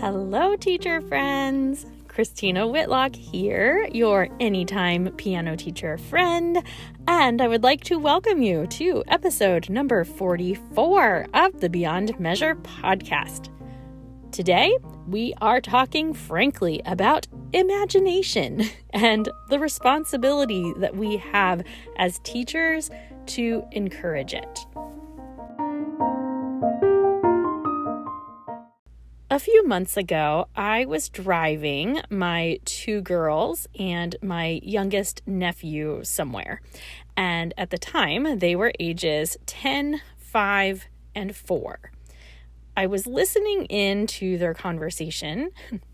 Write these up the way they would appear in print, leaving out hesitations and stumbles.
Hello, teacher friends. Christina Whitlock here, your anytime piano teacher friend, and I would like to welcome you to episode number 44 of the Beyond Measure podcast. Today, we are talking frankly about imagination and the responsibility that we have as teachers to encourage it. A few months ago, I was driving my two girls and my youngest nephew somewhere. And at the time, they were ages 10, 5, and 4. I was listening in to their conversation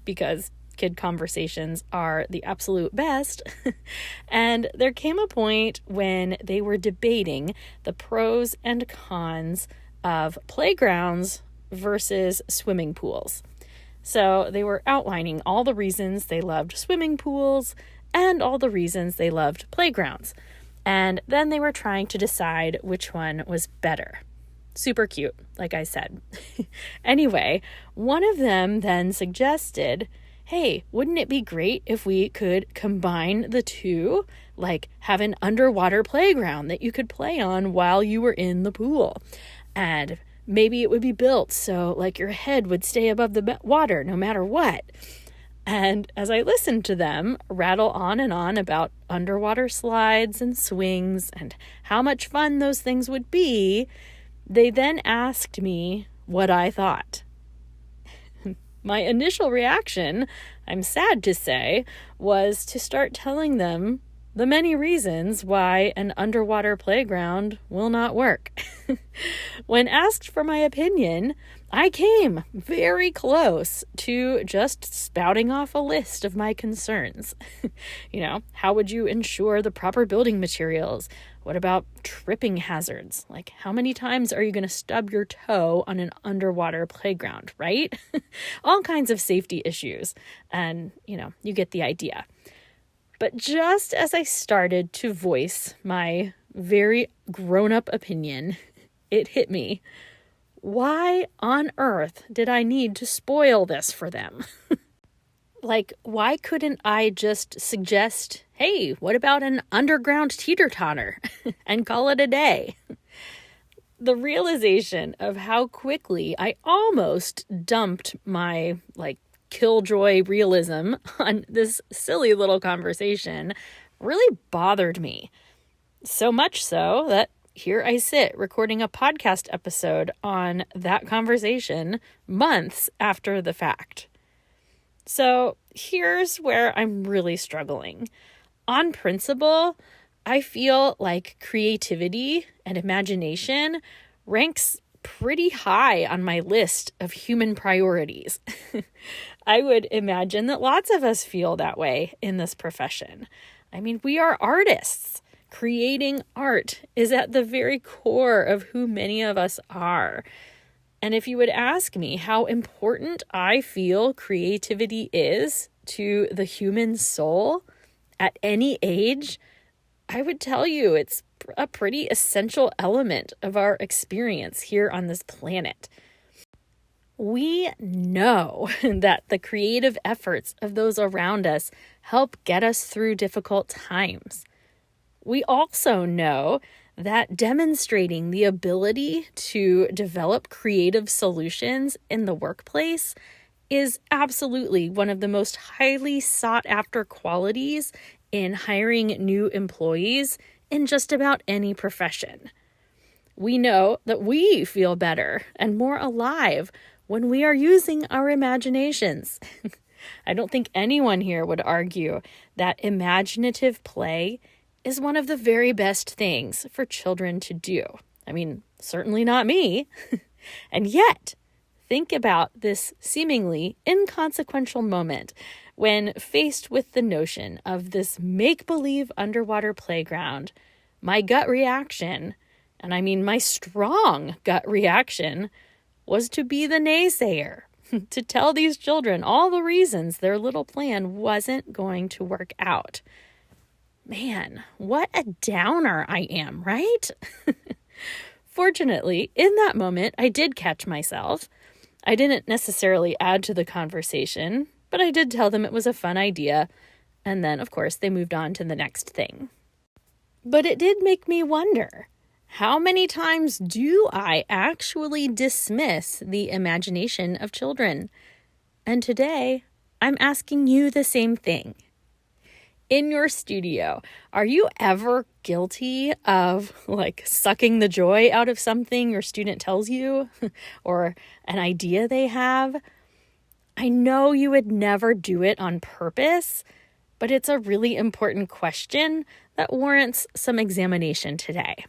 because kid conversations are the absolute best. And there came a point when they were debating the pros and cons of playgrounds versus swimming pools. So they were outlining all the reasons they loved swimming pools and all the reasons they loved playgrounds. And then they were trying to decide which one was better. Super cute, like I said. Anyway, one of them then suggested, hey, wouldn't it be great if we could combine the two? Like have an underwater playground that you could play on while you were in the pool. And maybe it would be built so like your head would stay above the water no matter what. And as I listened to them rattle on and on about underwater slides and swings and how much fun those things would be, they then asked me what I thought. My initial reaction, I'm sad to say, was to start telling them the many reasons why an underwater playground will not work. When asked for my opinion, I came very close to just spouting off a list of my concerns. How would you ensure the proper building materials? What about tripping hazards? Like, how many times are you going to stub your toe on an underwater playground, right? All kinds of safety issues. And, you get the idea. But just as I started to voice my very grown-up opinion, it hit me. Why on earth did I need to spoil this for them? Like, why couldn't I just suggest, hey, what about an underground teeter-totter and call it a day? The realization of how quickly I almost dumped my, killjoy realism on this silly little conversation really bothered me. So much so that here I sit recording a podcast episode on that conversation months after the fact. So here's where I'm really struggling. On principle, I feel like creativity and imagination ranks pretty high on my list of human priorities. I would imagine that lots of us feel that way in this profession. I mean, we are artists. Creating art is at the very core of who many of us are. And if you would ask me how important I feel creativity is to the human soul at any age, I would tell you it's a pretty essential element of our experience here on this planet. We know that the creative efforts of those around us help get us through difficult times. We also know that demonstrating the ability to develop creative solutions in the workplace is absolutely one of the most highly sought after qualities in hiring new employees in just about any profession. We know that we feel better and more alive when we are using our imaginations. I don't think anyone here would argue that imaginative play is one of the very best things for children to do. I mean, certainly not me. And yet, think about this seemingly inconsequential moment when faced with the notion of this make-believe underwater playground. My gut reaction, and I mean my strong gut reaction, was to be the naysayer, to tell these children all the reasons their little plan wasn't going to work out. Man, what a downer I am, right? Fortunately, in that moment, I did catch myself. I didn't necessarily add to the conversation, but I did tell them it was a fun idea, and then, of course, they moved on to the next thing. But it did make me wonder, how many times do I actually dismiss the imagination of children? And today, I'm asking you the same thing. In your studio, are you ever guilty of sucking the joy out of something your student tells you or an idea they have? I know you would never do it on purpose, but it's a really important question that warrants some examination today.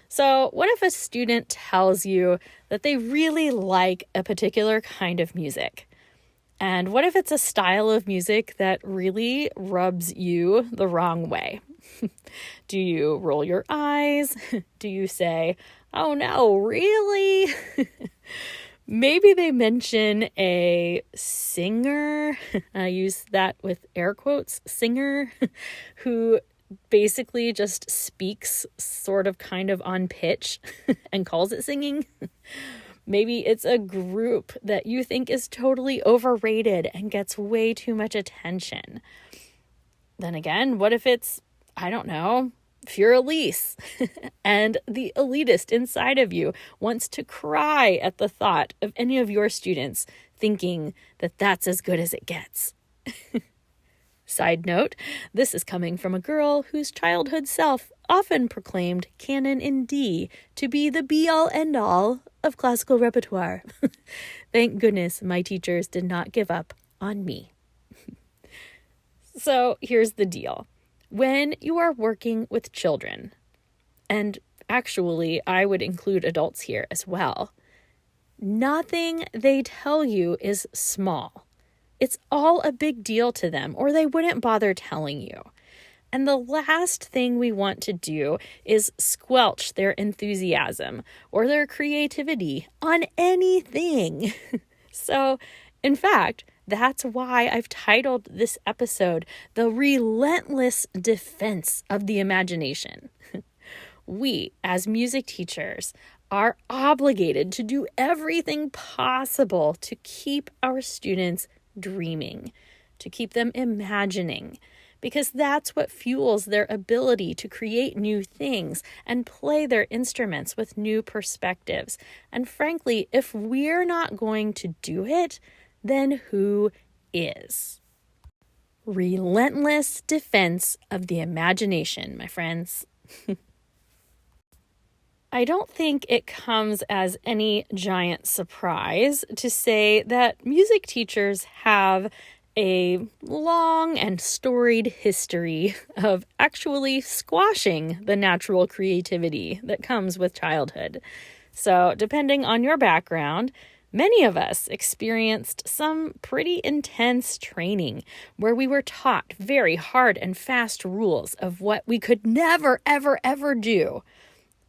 So, what if a student tells you that they really like a particular kind of music? And what if it's a style of music that really rubs you the wrong way? Do you roll your eyes? Do you say, "Oh no, really?" Maybe they mention a singer, I use that with air quotes, singer, who basically just speaks sort of kind of on pitch and calls it singing. Maybe it's a group that you think is totally overrated and gets way too much attention. Then again, what if it's, I don't know, Pure Elise, and the elitist inside of you wants to cry at the thought of any of your students thinking that that's as good as it gets. Side note, this is coming from a girl whose childhood self often proclaimed Canon in D to be the be-all end-all of classical repertoire. Thank goodness my teachers did not give up on me. So here's the deal. When you are working with children, and actually I would include adults here as well, nothing they tell you is small. It's all a big deal to them, or they wouldn't bother telling you. And the last thing we want to do is squelch their enthusiasm or their creativity on anything. So, in fact, that's why I've titled this episode, The Relentless Defense of the Imagination. We, as music teachers, are obligated to do everything possible to keep our students dreaming, to keep them imagining, because that's what fuels their ability to create new things and play their instruments with new perspectives. And frankly, if we're not going to do it, then who is? Relentless defense of the imagination, my friends. I don't think it comes as any giant surprise to say that music teachers have a long and storied history of actually squashing the natural creativity that comes with childhood. So, depending on your background, many of us experienced some pretty intense training where we were taught very hard and fast rules of what we could never, ever, ever do,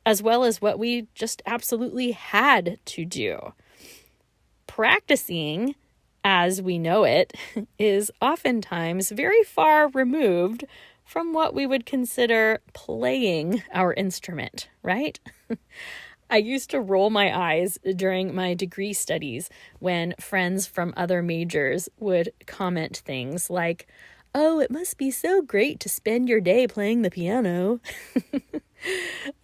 as well as what we just absolutely had to do. Practicing, as we know it, is oftentimes very far removed from what we would consider playing our instrument, right? I used to roll my eyes during my degree studies when friends from other majors would comment things like, "Oh, it must be so great to spend your day playing the piano."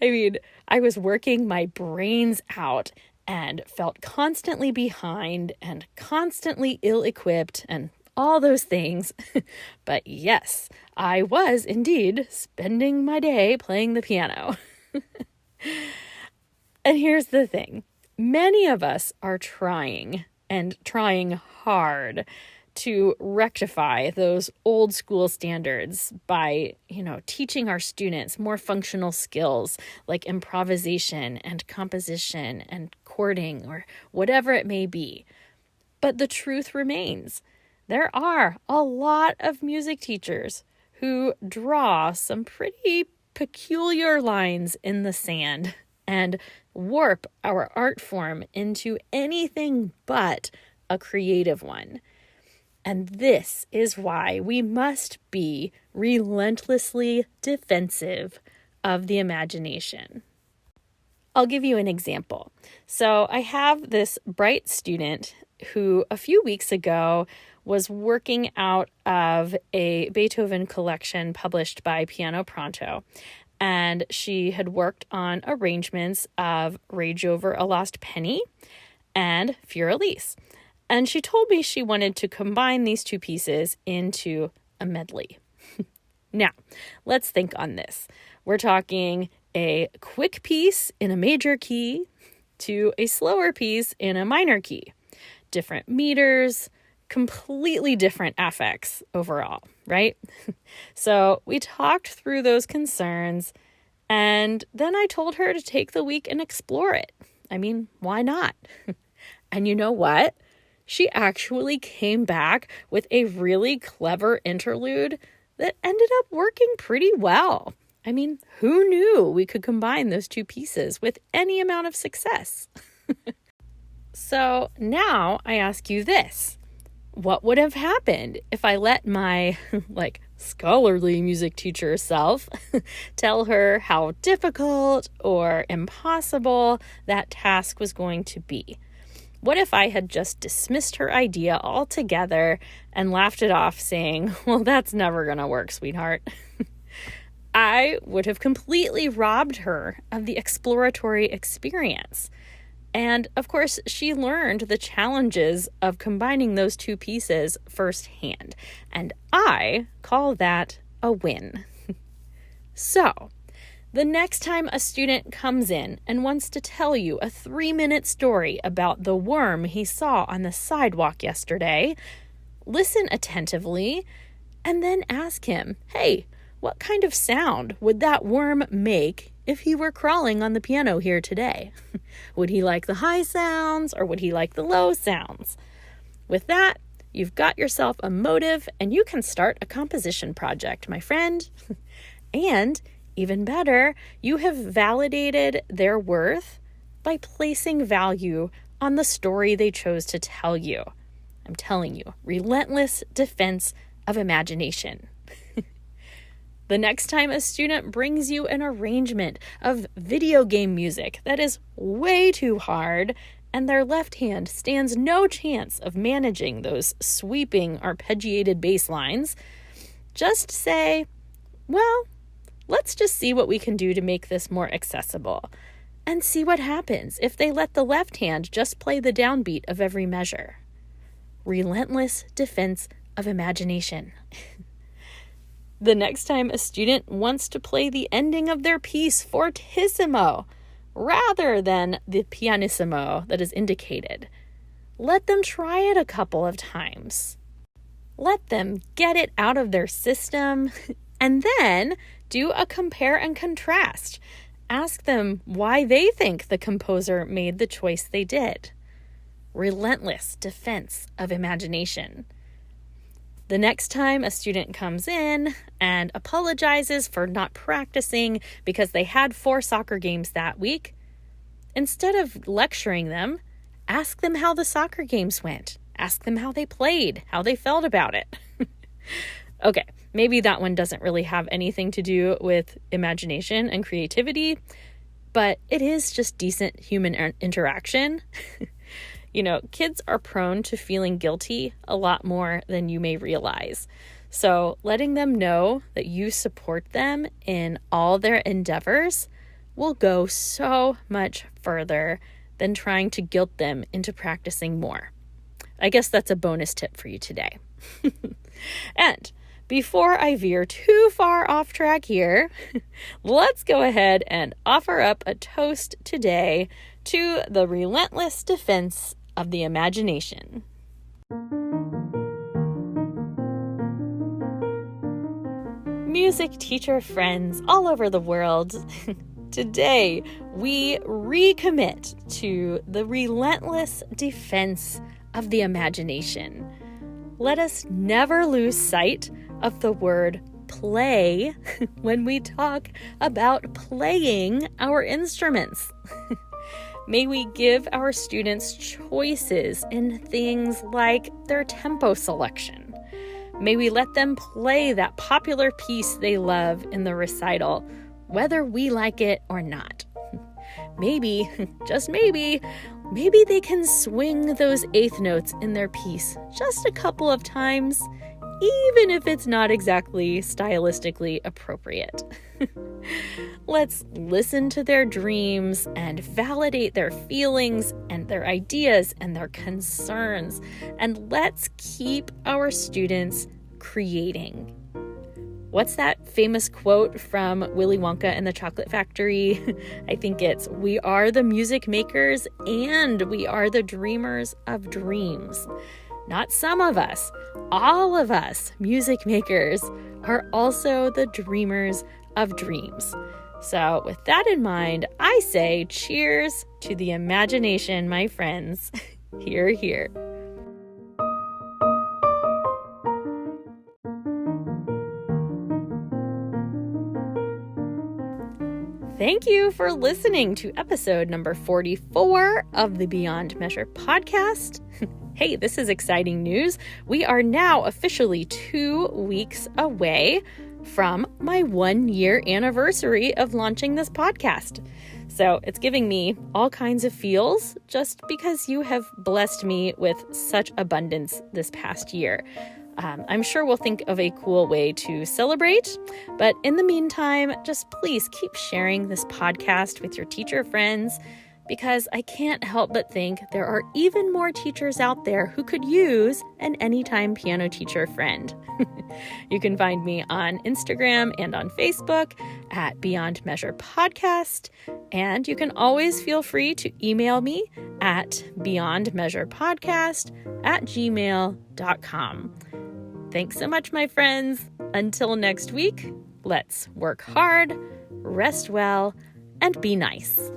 I mean, I was working my brains out and felt constantly behind and constantly ill-equipped and all those things. But yes, I was indeed spending my day playing the piano. And here's the thing. Many of us are trying hard to rectify those old school standards by, teaching our students more functional skills like improvisation and composition and chording or whatever it may be. But the truth remains, there are a lot of music teachers who draw some pretty peculiar lines in the sand and warp our art form into anything but a creative one. And this is why we must be relentlessly defensive of the imagination. I'll give you an example. So I have this bright student who a few weeks ago was working out of a Beethoven collection published by Piano Pronto. And she had worked on arrangements of Rage Over a Lost Penny and Fur-Elise. And she told me she wanted to combine these two pieces into a medley. Now, let's think on this. We're talking a quick piece in a major key to a slower piece in a minor key. Different meters, completely different affects overall, right? So we talked through those concerns, and then I told her to take the week and explore it. I mean, why not? And you know what? She actually came back with a really clever interlude that ended up working pretty well. I mean, who knew we could combine those two pieces with any amount of success? So now I ask you this. What would have happened if I let my, scholarly music teacher self tell her how difficult or impossible that task was going to be? What if I had just dismissed her idea altogether and laughed it off, saying, well, that's never going to work, sweetheart? I would have completely robbed her of the exploratory experience. And of course, she learned the challenges of combining those two pieces firsthand. And I call that a win. So, the next time a student comes in and wants to tell you a 3-minute story about the worm he saw on the sidewalk yesterday, listen attentively and then ask him, hey, what kind of sound would that worm make if he were crawling on the piano here today? Would he like the high sounds or would he like the low sounds? With that, you've got yourself a motive and you can start a composition project, my friend. And even better, you have validated their worth by placing value on the story they chose to tell you. I'm telling you, relentless defense of imagination. The next time a student brings you an arrangement of video game music that is way too hard and their left hand stands no chance of managing those sweeping arpeggiated bass lines, just say, well, let's just see what we can do to make this more accessible and see what happens if they let the left hand just play the downbeat of every measure. Relentless defense of imagination. The next time a student wants to play the ending of their piece fortissimo rather than the pianissimo that is indicated, let them try it a couple of times. Let them get it out of their system and then do a compare and contrast. Ask them why they think the composer made the choice they did. Relentless defense of imagination. The next time a student comes in and apologizes for not practicing because they had 4 soccer games that week, instead of lecturing them, ask them how the soccer games went. Ask them how they played, how they felt about it. Okay, maybe that one doesn't really have anything to do with imagination and creativity, but it is just decent human interaction. You know, kids are prone to feeling guilty a lot more than you may realize. So letting them know that you support them in all their endeavors will go so much further than trying to guilt them into practicing more. I guess that's a bonus tip for you today. And before I veer too far off track here, let's go ahead and offer up a toast today to the relentless defense of the imagination. Music teacher friends all over the world, today we recommit to the relentless defense of the imagination. Let us never lose sight of the word play when we talk about playing our instruments. May we give our students choices in things like their tempo selection. May we let them play that popular piece they love in the recital, whether we like it or not. maybe, just maybe they can swing those eighth notes in their piece just a couple of times, even if it's not exactly stylistically appropriate. Let's listen to their dreams and validate their feelings and their ideas and their concerns. And let's keep our students creating. What's that famous quote from Willy Wonka and the Chocolate Factory? I think it's, "We are the music makers and we are the dreamers of dreams." Not some of us, all of us music makers are also the dreamers of dreams. So with that in mind, I say cheers to the imagination, my friends. Hear, hear. Thank you for listening to episode number 44 of the Beyond Measure podcast. Hey, this is exciting news. We are now officially 2 weeks away from my 1-year anniversary of launching this podcast. So it's giving me all kinds of feels just because you have blessed me with such abundance this past year. I'm sure we'll think of a cool way to celebrate, but in the meantime, just please keep sharing this podcast with your teacher friends, because I can't help but think there are even more teachers out there who could use an anytime piano teacher friend. You can find me on Instagram and on Facebook at Beyond Measure Podcast, and you can always feel free to email me at beyondmeasurepodcast@gmail.com. Thanks so much, my friends. Until next week, let's work hard, rest well, and be nice.